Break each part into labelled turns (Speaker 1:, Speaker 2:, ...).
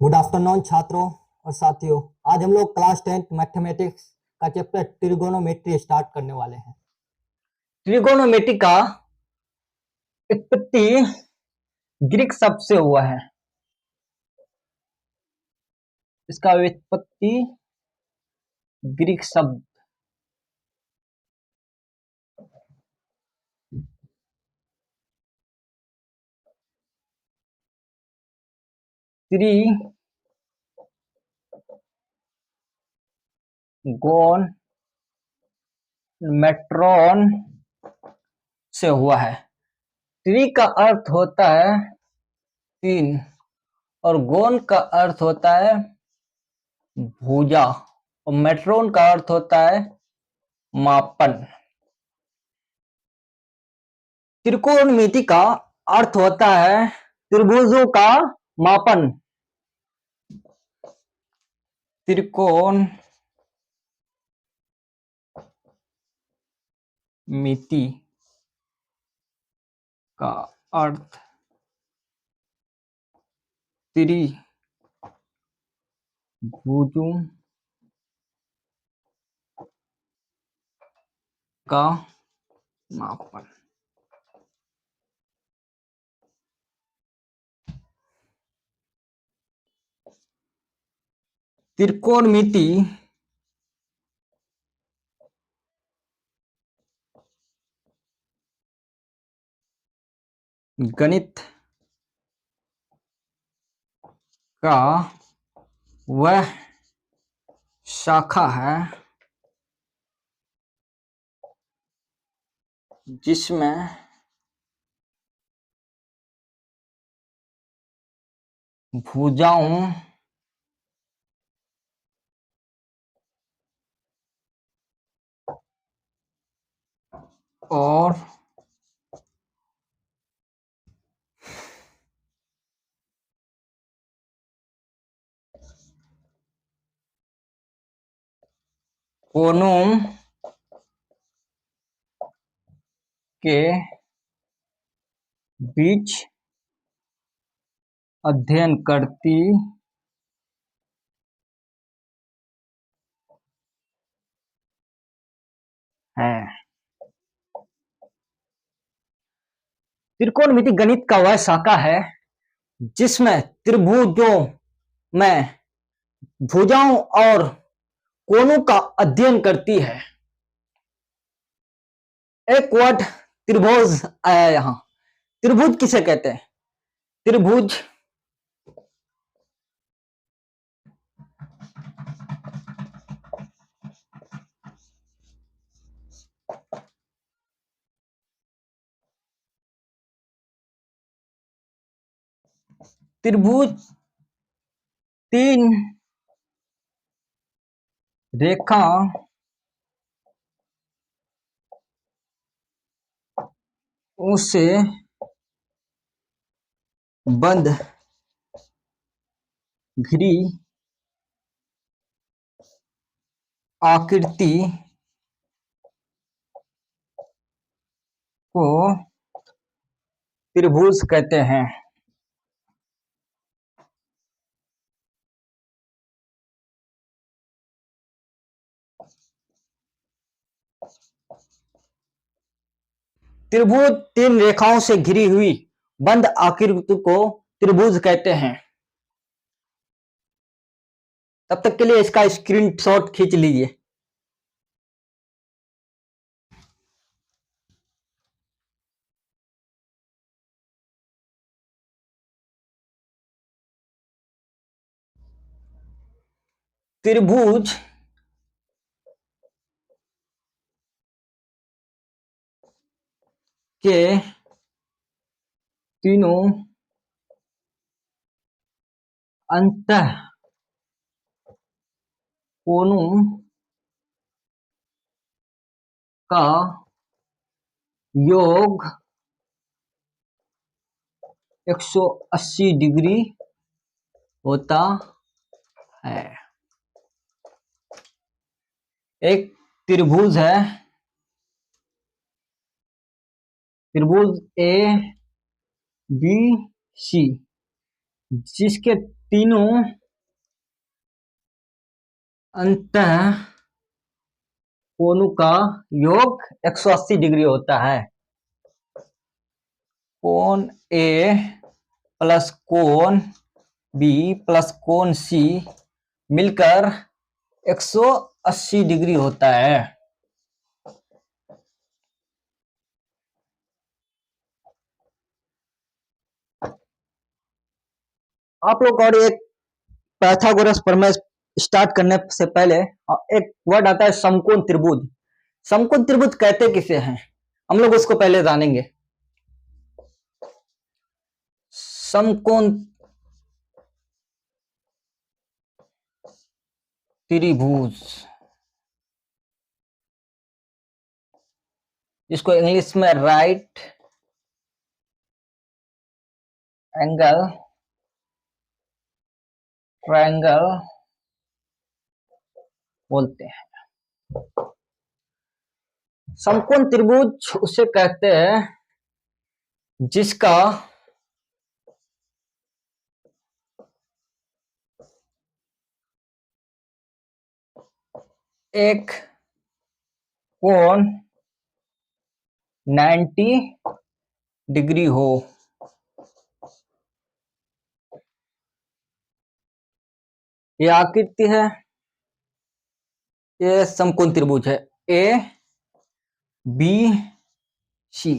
Speaker 1: Good afternoon छात्रों और साथियों। आज हम लोग क्लास 10th मैथमेटिक्स का चैप्टर ट्रिगोनोमेट्री स्टार्ट करने वाले हैं।
Speaker 2: ट्रिगोनोमेट्री का उत्पत्ति ग्रीक शब्द से हुआ है। इसका व्युत्पत्ति ग्रीक शब्द ट्रिगोनमेट्रॉन से हुआ है। ट्री का अर्थ होता है तीन और गोन का अर्थ होता है भुजा और मेट्रोन का अर्थ होता है मापन। त्रिकोणमिति का अर्थ होता है त्रिभुजों का मापन। त्रिकोणमिति का अर्थ त्रिभुजों का मापन। त्रिकोणमिति गणित का वह शाखा है जिसमें भुजाओं और कोनों के बीच अध्ययन करती है। त्रिकोणमिति गणित का वह शाखा है जिसमें त्रिभुजों में भुजाओं और कोनों का अध्ययन करती है। एक वर्ड त्रिभुज आया यहां। त्रिभुज किसे कहते हैं? त्रिभुज त्रिभुज तीन रेखाओं से बंध घिरी आकृति को त्रिभुज कहते हैं। त्रिभुज तीन रेखाओं से घिरी हुई बंद आकृति को त्रिभुज कहते हैं। तब तक के लिए इसका स्क्रीनशॉट खींच लीजिए। त्रिभुज के तीनों अंतः कोनों का योग 180 डिग्री होता है। एक त्रिभुज है, त्रिभुज ए बी सी, जिसके तीनों अंतः कोणों का योग 180 डिग्री होता है। कोण ए प्लस कोण बी प्लस कोण सी मिलकर 180 डिग्री होता है। आप लोग और एक पाइथागोरस प्रमेय स्टार्ट करने से पहले एक वर्ड आता है समकोण त्रिभुज। समकोण त्रिभुज कहते किसे हैं, हम लोग उसको पहले जानेंगे। समकोण त्रिभुज, जिसको इंग्लिश में राइट एंगल ट्रायंगल बोलते हैं। समकोण त्रिभुज उसे कहते हैं जिसका एक कोण 90 डिग्री हो। यह आकृति है, यह समकोण त्रिभुज है ए बी सी।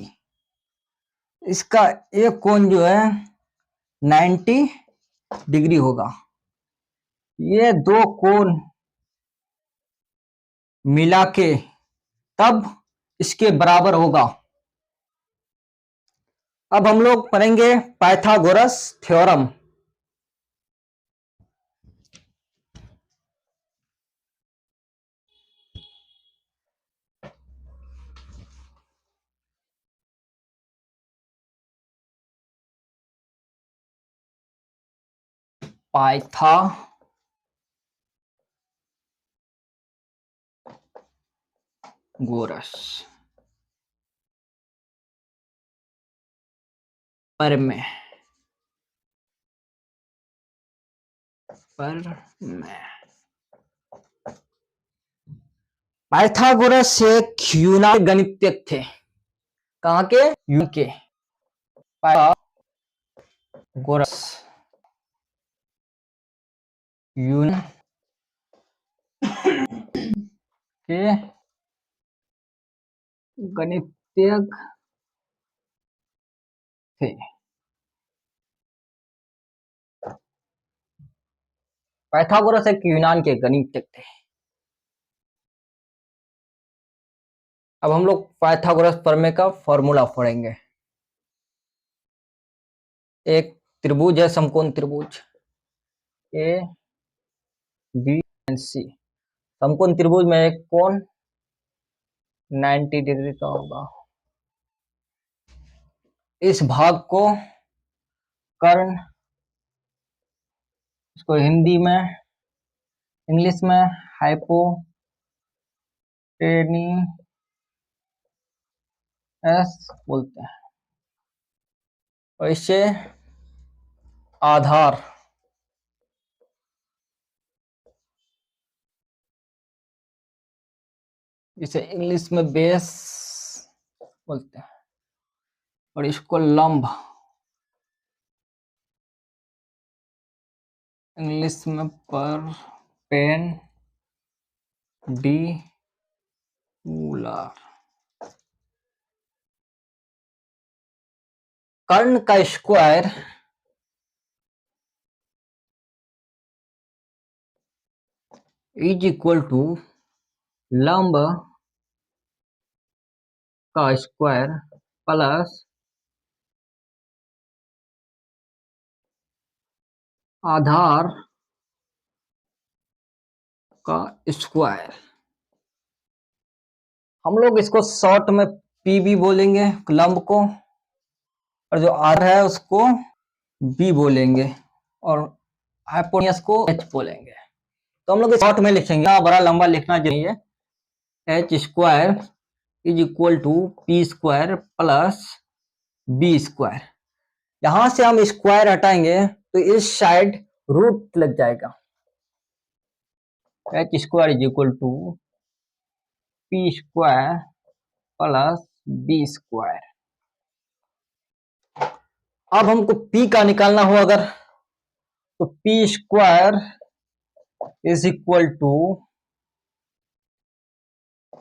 Speaker 2: इसका एक कोण जो है 90 डिग्री होगा। ये दो कोण मिला के तब इसके बराबर होगा। अब हम लोग पढ़ेंगे पाइथागोरस थ्योरम। पाइथागोरस प्रमेय पाइथागोरस एक यूनानी गणितज्ञ थे। कहाँ के? यूनान के। पाइथागोरस यूनान के गणितज्ञ थे। पाइथागोरस एक यूनान के गणितज्ञ थे। अब हम लोग पाइथागोरस प्रमेय का फॉर्मूला पढ़ेंगे। एक त्रिभुज है, समकोण त्रिभुज ए बी एंड सी। समकोण त्रिभुज में एक कोण 90 डिग्री का होगा। इस भाग को कर्ण, इसको हिंदी में इंग्लिश में हाइपोटेनियस बोलते हैं। और इसे आधार, इसे इंग्लिश में बेस बोलते हैं। और इसको लंब, इंग्लिश में परपेंडिकुलर। कर्ण का स्क्वायर इज इक्वल टू लंब का स्क्वायर प्लस आधार का स्क्वायर। हम लोग इसको शॉर्ट में पी भी बोलेंगे लंब को, और जो आर है उसको बी बोलेंगे, और हाइपोटेन्यूस को एच बोलेंगे। तो हम लोग शॉर्ट में लिखेंगे, बड़ा लंबा लिखना चाहिए। H square is equal to P square plus B square. यहां से हम स्क्वायर हटाएंगे तो इस साइड रूट लग जाएगा, H square is equal to P square plus B square. अब हमको पी का निकालना हो अगर, तो P square is equal to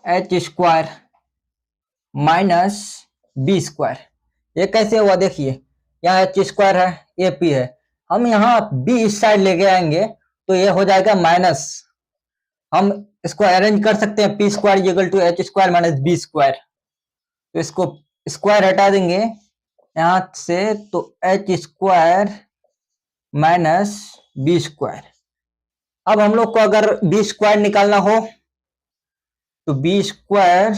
Speaker 2: H square minus B square. ये कैसे हुआ देखिए, यहाँ एच स्क्वायर है, ये पी है, हम यहाँ बी इस साइड लेके आएंगे तो ये हो जाएगा माइनस। हम इसको अरेंज कर सकते हैं, P square equal to H square minus B square. तो इसको स्क्वायर हटा देंगे यहां से, तो H square minus B square. अब हम लोग को अगर बी स्क्वायर निकालना हो तो B square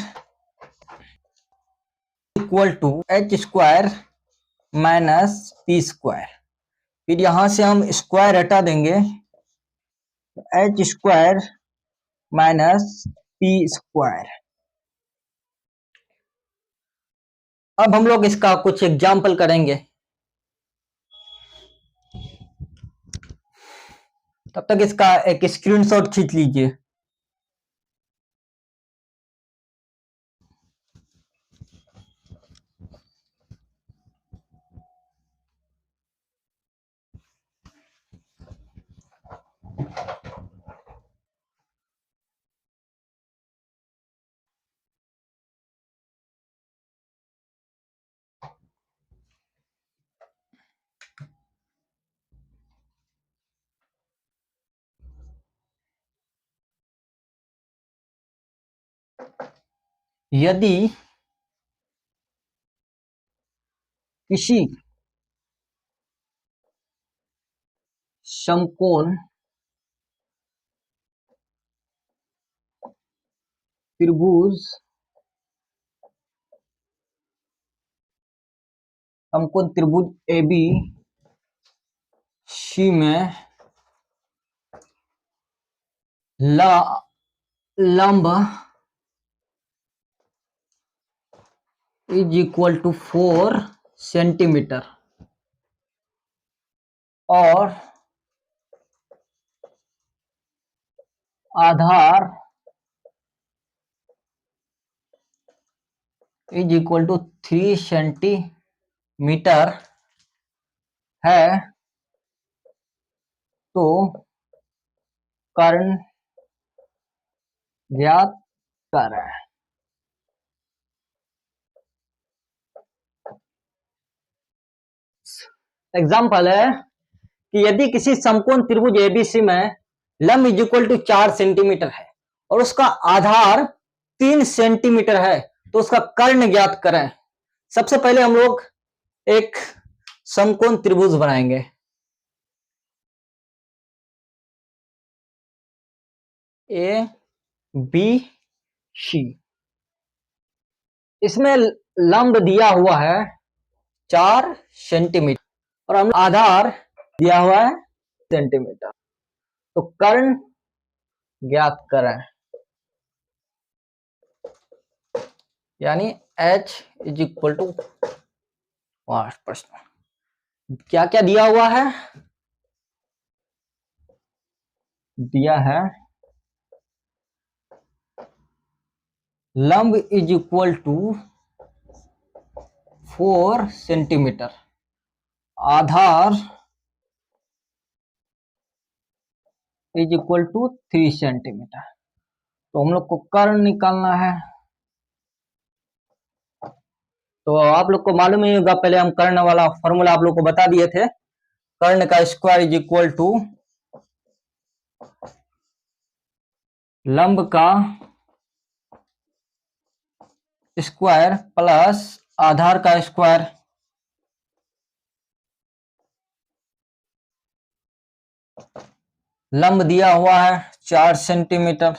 Speaker 2: equal to H square minus P square. फिर यहां से हम स्क्वायर हटा देंगे, H square minus P square. अब हम लोग इसका कुछ एग्जाम्पल करेंगे, तब तक इसका एक स्क्रीनशॉट खींच लीजिए। यदि किसी समकोण त्रिभुज समकोण त्रिभुज AB सी में लंब इज इक्वल टू 4 सेंटीमीटर और आधार इज इक्वल टू 3 सेंटीमीटर है, तो कर्ण ज्ञात करें। एग्जाम्पल है कि यदि किसी समकोण त्रिभुज एबीसी में लंब इज इक्वल टू 4 सेंटीमीटर है और उसका आधार 3 सेंटीमीटर है, तो उसका कर्ण ज्ञात करें। सबसे पहले हम लोग एक समकोण त्रिभुज बनाएंगे, ए बी सी। इसमें लंब दिया हुआ है 4 सेंटीमीटर और हम आधार दिया हुआ है सेंटीमीटर, तो कर्ण ज्ञात करें। यानी H इज इक्वल टू प्रश्न क्या क्या दिया हुआ है, दिया है लंब इज इक्वल टू 4 सेंटीमीटर, आधार इज इक्वल टू 3 सेंटीमीटर। तो हम लोग को कर्ण निकालना है। तो आप लोग को मालूम ही होगा, पहले हम कर्ण वाला फॉर्मूला आप लोग को बता दिए थे। कर्ण का स्क्वायर इज इक्वल टू लंब का स्क्वायर प्लस आधार का स्क्वायर। लंब दिया हुआ है 4 सेंटीमीटर,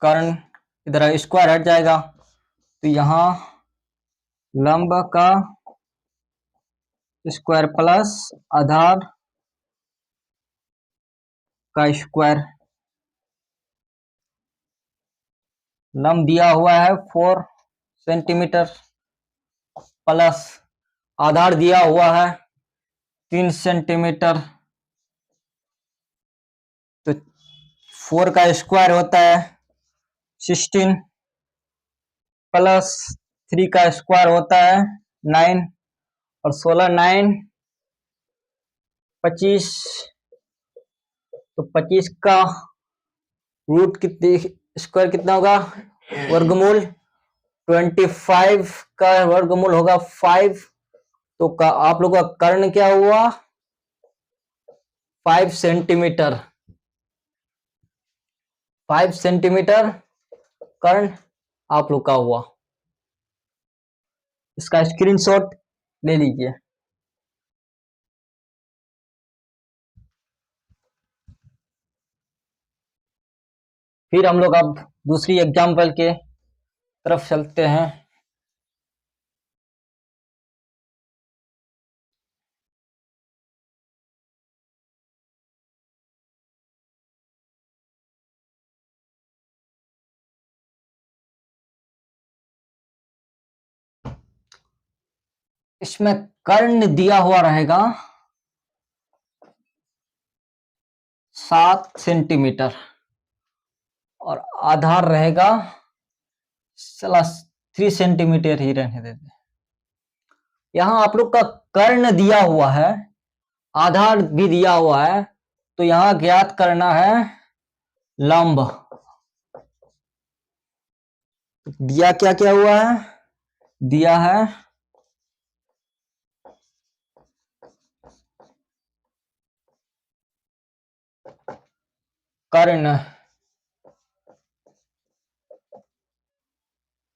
Speaker 2: कर्ण इधर स्क्वायर हट जाएगा, तो यहां लंब का स्क्वायर प्लस आधार का स्क्वायर। लंब दिया हुआ है 4 सेंटीमीटर प्लस आधार दिया हुआ है 3 सेंटीमीटर, तो 4 का स्क्वायर होता है 16 प्लस 3 का स्क्वायर होता है 9 और 16 9 25, तो 25 का रूट कितने स्क्वायर कितना होगा, वर्गमूल 25 का वर्गमूल होगा 5, तो का आप लोग का कर्ण क्या हुआ 5 सेंटीमीटर, 5 सेंटीमीटर कर्ण आप लोग का हुआ। इसका स्क्रीनशॉट ले लीजिए। फिर हम लोग अब दूसरी एग्जाम्पल के तरफ चलते हैं। इसमें कर्ण दिया हुआ रहेगा 7 सेंटीमीटर और आधार रहेगा चला 3 सेंटीमीटर ही रहने देते। यहां आप लोग का कर्ण दिया हुआ है, आधार भी दिया हुआ है, तो यहां ज्ञात करना है लंब। दिया क्या क्या हुआ है, दिया है कर्ण,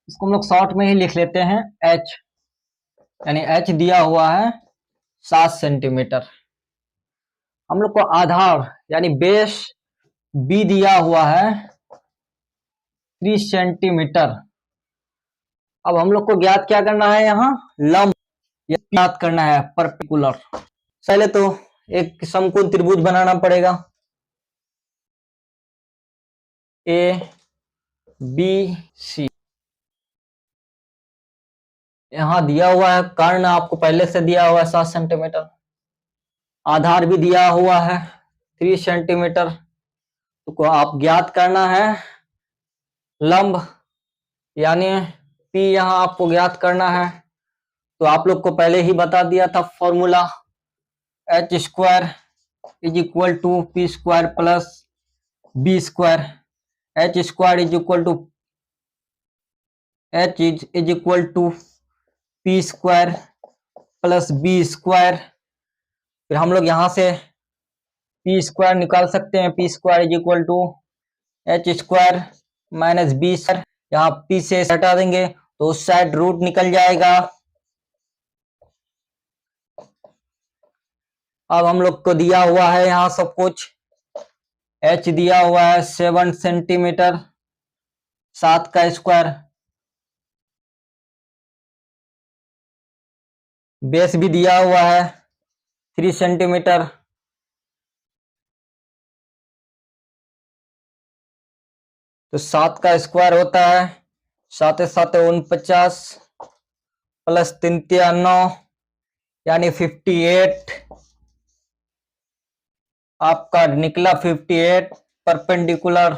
Speaker 2: इसको हम लोग शॉर्ट में ही लिख लेते हैं h, यानी h दिया हुआ है 7 सेंटीमीटर। हम लोग को आधार यानी बेस b दिया हुआ है 3 सेंटीमीटर। अब हम लोग को ज्ञात क्या करना है, यहाँ लंब ज्ञात करना है, परपेंडिकुलर। पहले तो एक समकोण त्रिभुज बनाना पड़ेगा, ए बी सी। यहां दिया हुआ है कर्ण आपको पहले से दिया हुआ है 7 सेंटीमीटर, आधार भी दिया हुआ है 3 सेंटीमीटर, तो आप ज्ञात करना है लंब, यानी P यहां आपको ज्ञात करना है। तो आप लोग को पहले ही बता दिया था formula, h square is equal to P square plus B square. h square is equal to h is equal to P square plus B square. फिर हम लोग यहां से पी स्क्वायर निकाल सकते हैं, P square is equal to H square minus B square. यहाँ P से हटा देंगे तो उस साइड रूट निकल जाएगा। अब हम लोग को दिया हुआ है यहाँ सब कुछ, h दिया हुआ है 7 सेंटीमीटर, 7 का स्क्वायर, बेस भी दिया हुआ है 3 सेंटीमीटर, तो 7 का स्क्वायर होता है 7 7 49 प्लस 3 9 यानी 58, आपका निकला 58 परपेंडिकुलर।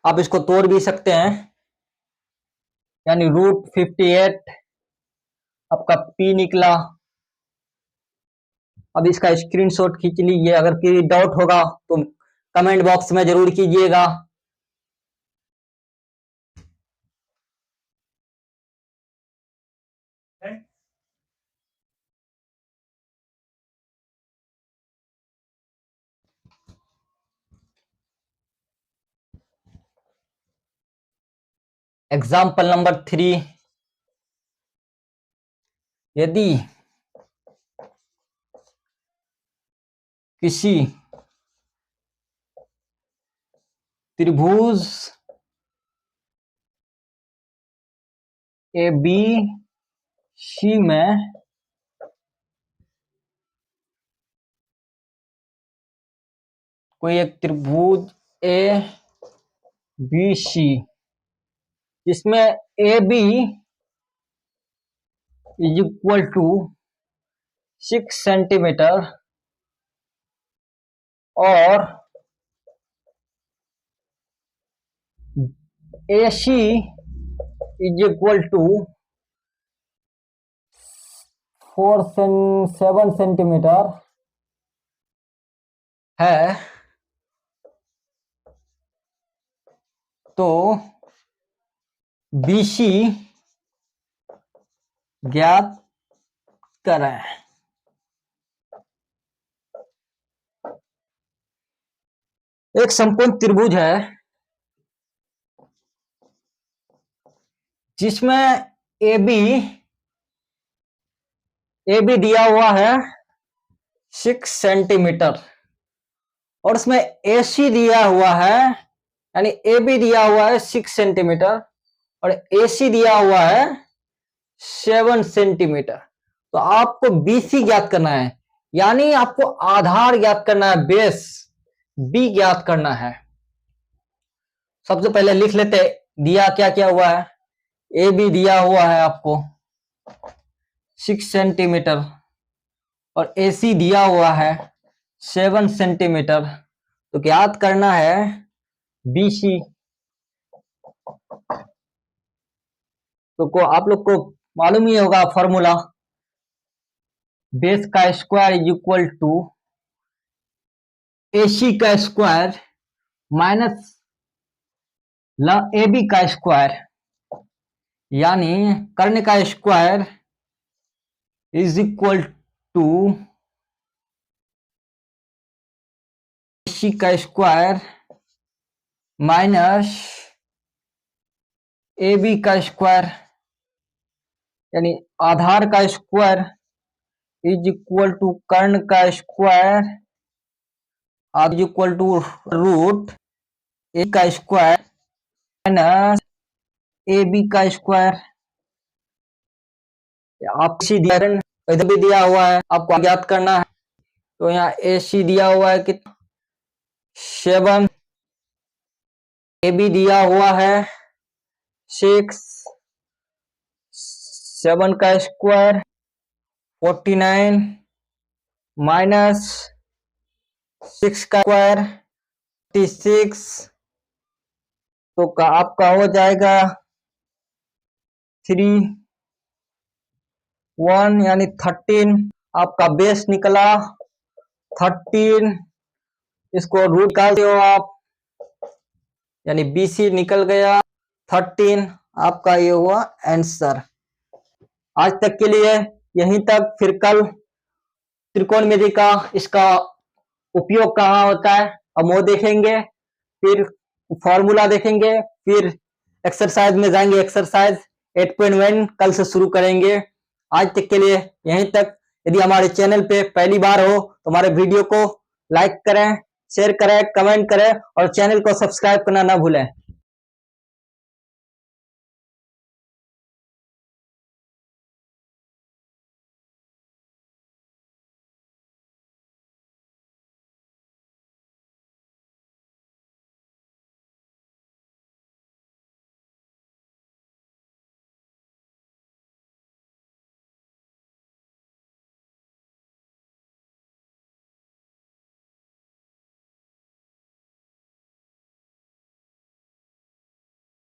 Speaker 2: आप इसको तोड़ भी सकते हैं, यानी रूट 58 आपका P निकला। अब इसका स्क्रीनशॉट खींच लीजिए, अगर कोई डाउट होगा तो कमेंट बॉक्स में जरूर कीजिएगा। एग्जाम्पल नंबर 3, यदि किसी त्रिभुज ए बी सी में कोई एक त्रिभुज ए बी सी जिसमें A B is equal to 6 centimetre और AC is equal to
Speaker 1: 7 centimetre
Speaker 2: है, तो BC ज्ञात करें। एक समकोण त्रिभुज है जिसमें AB दिया हुआ है 6 सेंटीमीटर और उसमें AC दिया हुआ है, यानी AB दिया हुआ है 6 सेंटीमीटर और AC दिया हुआ है 7 सेंटीमीटर। तो आपको BC ज्ञात करना है, यानी आपको आधार ज्ञात करना है, बेस B ज्ञात करना है। सबसे पहले लिख लेते, दिया क्या क्या हुआ है। AB दिया हुआ है आपको 6 सेंटीमीटर और AC दिया हुआ है 7 सेंटीमीटर। तो ज्ञात करना है BC। तो आप लोग को मालूम ही होगा फॉर्मूला, बेस का square is equal to AC का स्क्वायर माइनस AB का स्क्वायर, यानी कर्ण का square is equal to AC का स्क्वायर माइनस AB का स्क्वायर, यानी आधार का स्क्वायर इज इक्वल टू कर्ण का square is equal to root A का स्क्वायर माइनस AB का स्क्वायर। आपसी इधर भी दिया हुआ है, आपको ज्ञात करना है। तो यहाँ AC दिया हुआ है कि 7, AB दिया हुआ है 6, 7 का स्क्वायर 49 माइनस 6 का स्क्वायर 36। तो आपका हो जाएगा 3, 1 यानी 13। आपका बेस निकला 13, इसको रूट निकालते हो आप, यानी BC निकल गया 13। आपका ये हुआ आंसर। आज तक के लिए यहीं तक, फिर कल त्रिकोणमिति का इसका उपयोग कहाँ होता है अब वो देखेंगे, फिर फॉर्मूला देखेंगे, फिर एक्सरसाइज में जाएंगे। एक्सरसाइज 8.1 कल से शुरू करेंगे। आज तक के लिए यहीं तक। यदि हमारे चैनल पे पहली बार हो तो हमारे वीडियो को लाइक करें, शेयर करें, कमेंट करें और चैनल को सब्सक्राइब करना ना भूलें।